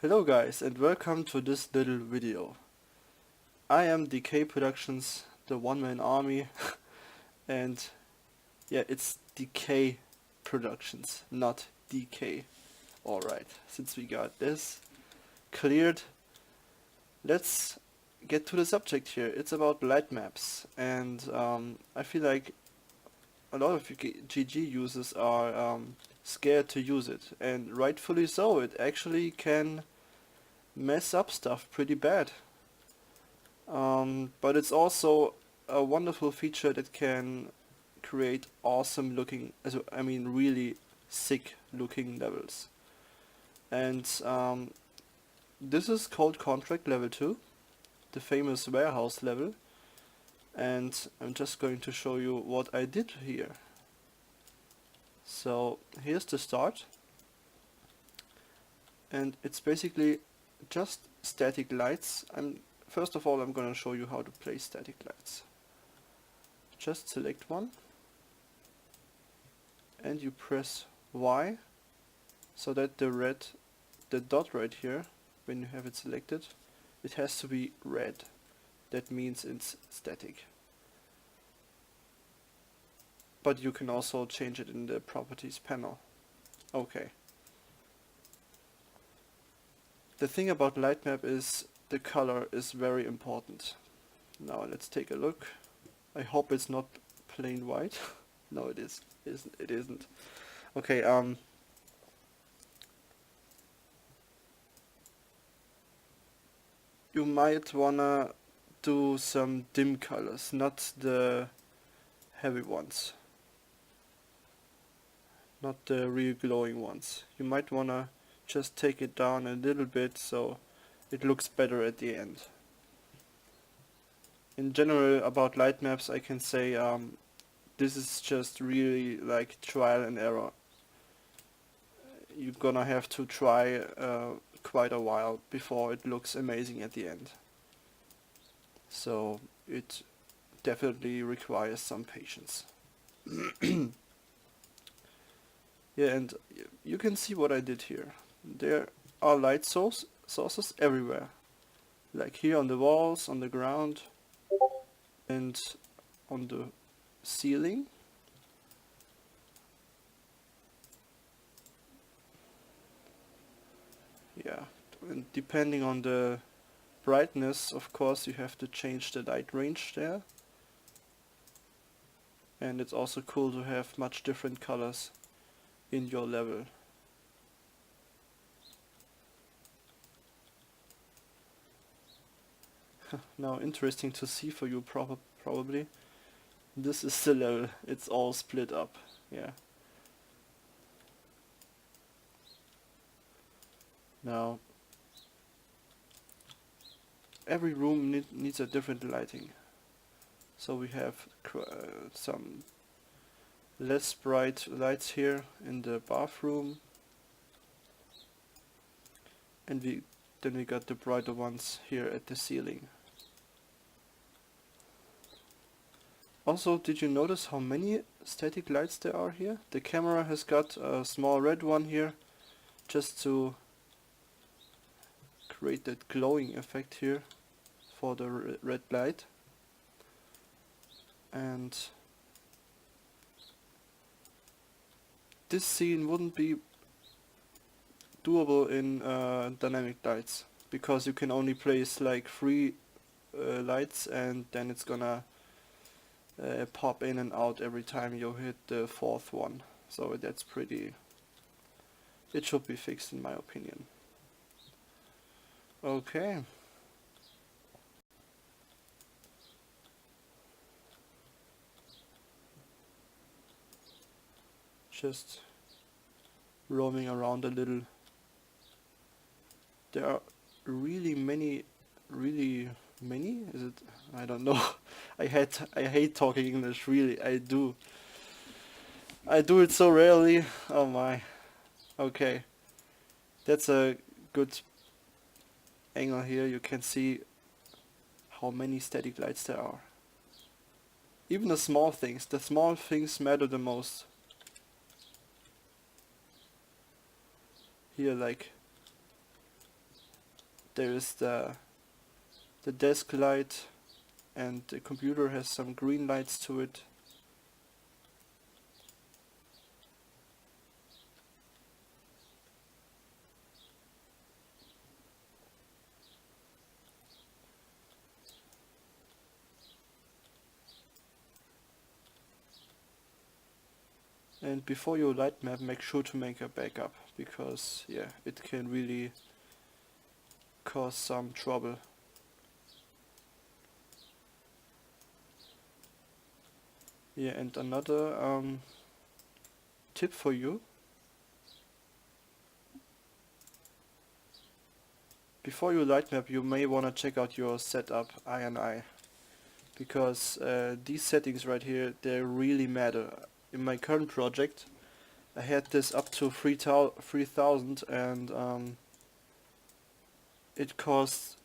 Hello guys and welcome to this little video. I am DK Productions, the one-man army, and yeah, it's DK Productions, not DK. Alright, since we got this cleared, let's get to the subject here. It's about Lightmaps, and I feel like a lot of GG users are scared to use it, and rightfully so. It actually can mess up stuff pretty bad. But it's also a wonderful feature that can create awesome looking, really sick looking levels. And this is called Contract Level 2, the famous warehouse level. And I'm just going to show you what I did here. So here's the start. And it's basically just static lights. First of all, I'm gonna show you how to place static lights. Just select one and you press Y so that the dot right here, when you have it selected, it has to be red. That means it's static. But you can also change it in the properties panel. Okay. The thing about Lightmap is the color is very important. Now let's take a look. I hope it's not plain white. No, it isn't. Okay, you might wanna do some dim colors, not the heavy ones. Not the real glowing ones. You might wanna just take it down a little bit so it looks better at the end. In general, about Lightmaps, I can say this is just really like trial and error. You're gonna have to try quite a while before it looks amazing at the end. So it definitely requires some patience. Yeah, and you can see what I did here. There are light sources everywhere. Like here on the walls, on the ground, and on the ceiling. Yeah, and depending on the brightness, of course, you have to change the light range there. And it's also cool to have much different colors in your level. Now, interesting to see for you probably. This is the level. It's all split up. Yeah. Now, every room needs a different lighting. So we have some less bright lights here in the bathroom, and then we got the brighter ones here at the ceiling. Also, did you notice how many static lights there are here? The camera has got a small red one here just to create that glowing effect here for the red light. And this scene wouldn't be doable in dynamic lights, because you can only place like 3 lights and then it's gonna pop in and out every time you hit the 4th one. So that's it should be fixed in my opinion. Okay. Just roaming around a little. There are really many, is it? I don't know. I hate talking English, really, I do. I do it so rarely. Oh my. Okay. That's a good angle here. You can see how many static lights there are. Even the small things matter the most. Here, like there is the desk light, and the computer has some green lights to it. And before you light map, make sure to make a backup, because yeah, it can really cause some trouble. Yeah, and another tip for you: before you light map, you may want to check out your setup INI, because these settings right here, they really matter. In my current project, I had this up to 3000, and it caused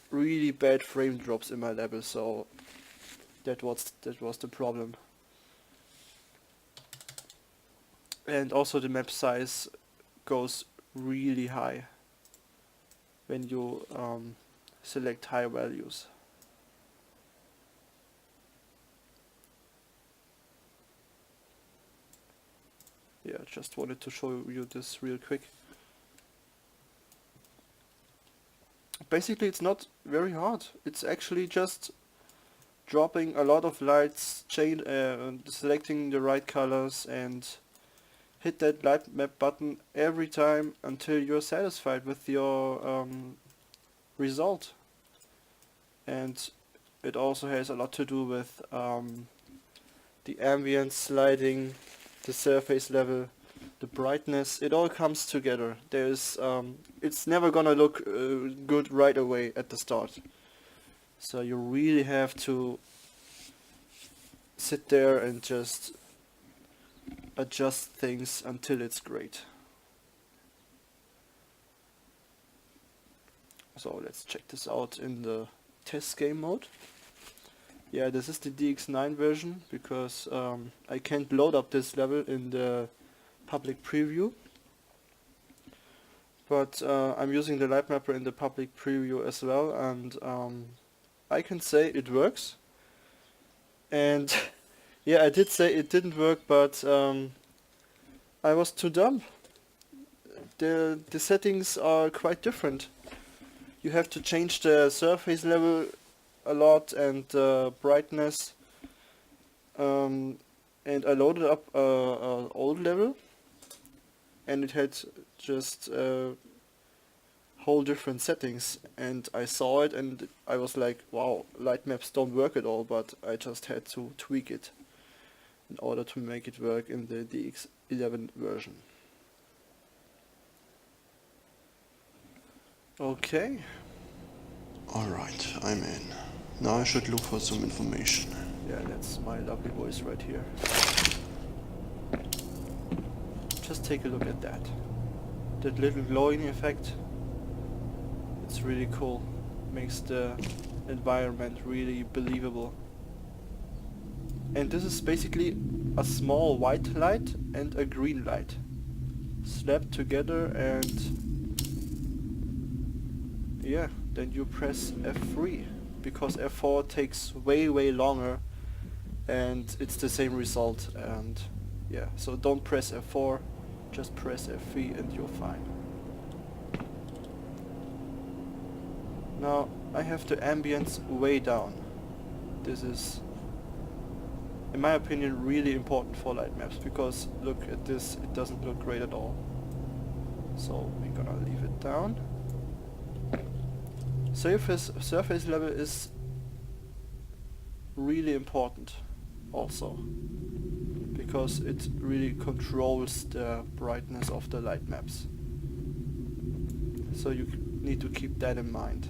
really bad frame drops in my level, so that was the problem. And also the map size goes really high when you select high values. Yeah, just wanted to show you this real quick. Basically, it's not very hard. It's actually just dropping a lot of lights, selecting the right colors, and hit that light map button every time until you're satisfied with your result. And it also has a lot to do with the ambience lighting, the surface level, the brightness. It all comes together. There's it's never gonna look good right away at the start, so you really have to sit there and just adjust things until it's great. So let's check this out in the test game mode. Yeah, this is the DX9 version, because I can't load up this level in the public preview. But I'm using the Lightmapper in the public preview as well, and I can say it works. And yeah, I did say it didn't work, but I was too dumb. The settings are quite different. You have to change the surface level a lot, and brightness, and I loaded up an old level, and it had just whole different settings, and I saw it and I was like, wow, light maps don't work at all, but I just had to tweak it in order to make it work in the DX11 version. Okay. Alright, I'm in. Now I should look for some information. Yeah, that's my lovely voice right here. Just take a look at that. That little glowing effect. It's really cool. Makes the environment really believable. And this is basically a small white light and a green light slapped together, and yeah, then you press F3, because F4 takes way longer and it's the same result. And yeah, so don't press F4, just press F3 and you're fine. Now I have the ambience way down. This is, in my opinion, really important for light maps, because look at this, it doesn't look great at all. So we're gonna leave it down. Surface level is really important also, because it really controls the brightness of the light maps. So you need to keep that in mind.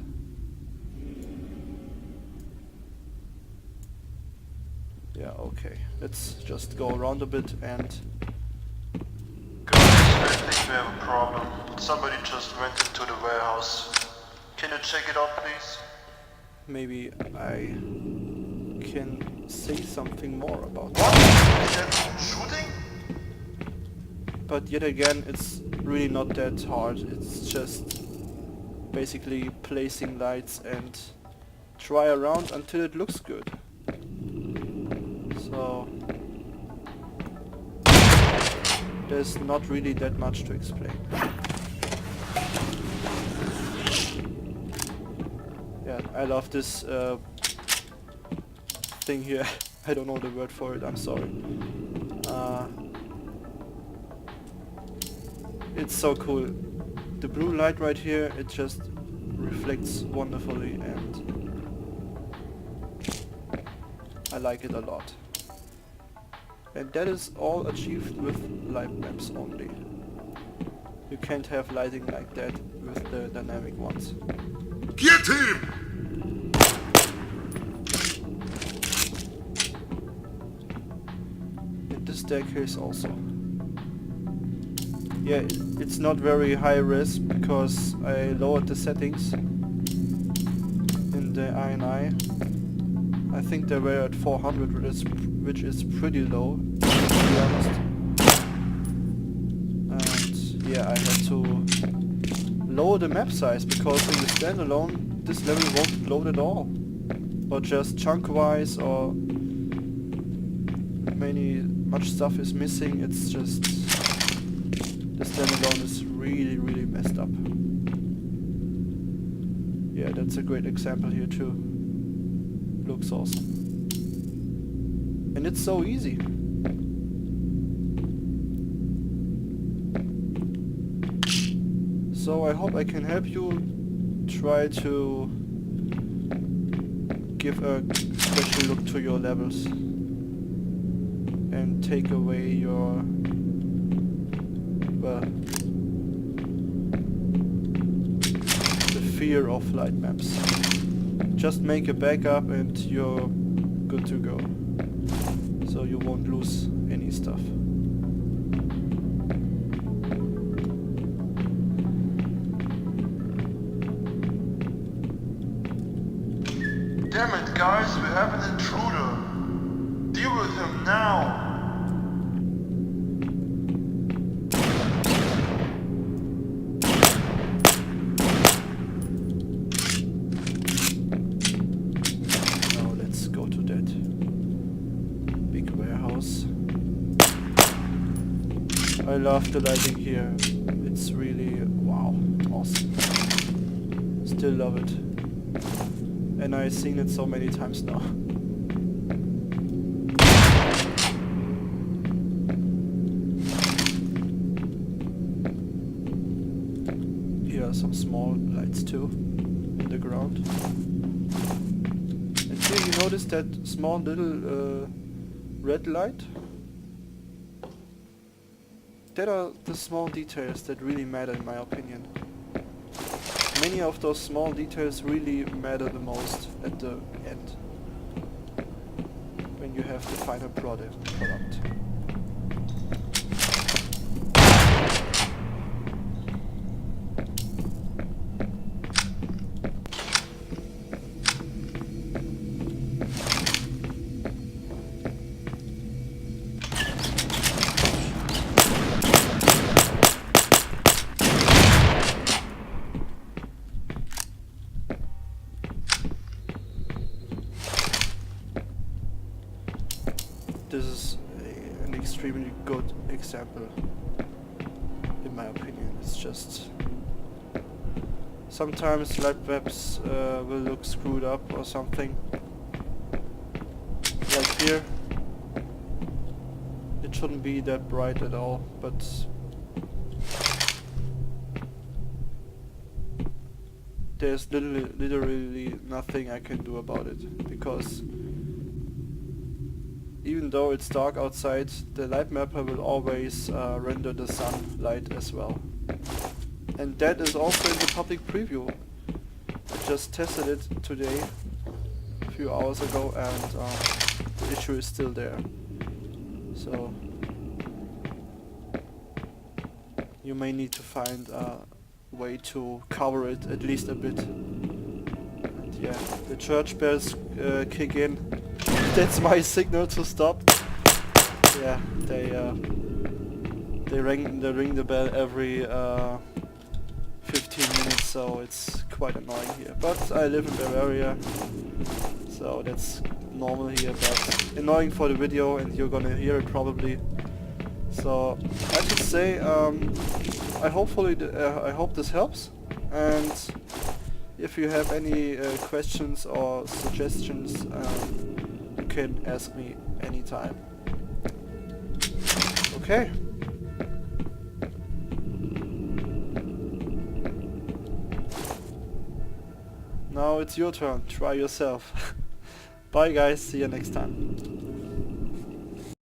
Yeah, okay. Let's just go around a bit and... Guys, I think we have a problem. Somebody just went into the warehouse. Can you check it out, please? maybe I can say something more about what? that. Is that shooting? But yet again, it's really not that hard. It's just basically placing lights and try around until it looks good. So there's not really that much to explain. Yeah, I love this thing here. I don't know the word for it, I'm sorry. It's so cool. The blue light right here, it just reflects wonderfully and I like it a lot. And that is all achieved with Lightmaps only. You can't have lighting like that with the dynamic ones. Get him! And this staircase also. Yeah, it's not very high res because I lowered the settings in the INI. I think they were at 400, which is pretty low, to be honest. And yeah, I had to lower the map size because in the standalone this level won't load at all. Or just chunk-wise, or much stuff is missing. It's just the standalone is really messed up. Yeah, that's a great example here too. Looks awesome. And it's so easy. So I hope I can help you try to give a special look to your levels and take away your, well, the fear of Lightmaps. Just make a backup and you're good to go. So you won't lose any stuff. Damn it, guys, we have an intruder. Deal with him now. Now let's go to that big warehouse. I love the lighting here. It's really, wow, awesome. Still love it. And I've seen it so many times now. Here are some small lights too, in the ground. And here you notice that small little red light? That are the small details that really matter in my opinion. Many of those small details really matter the most at the end, when you have the final product. This is an extremely good example, in my opinion. It's just sometimes Lightmaps will look screwed up or something. Like here, it shouldn't be that bright at all, but there's literally nothing I can do about it, because even though it's dark outside, the light mapper will always render the sunlight as well. And that is also in the public preview. I just tested it today, a few hours ago, and the issue is still there. So you may need to find a way to cover it at least a bit. And yeah, the church bells kick in. That's my signal to stop. Yeah, they ring the bell every 15 minutes. so it's quite annoying here. But I live in Bavaria, so that's normal here, but annoying for the video, and you're gonna hear it probably. So I just say I hope this helps, and if you have any questions or suggestions, you can ask me anytime. Okay. Now it's your turn. Try yourself. Bye guys, see you next time.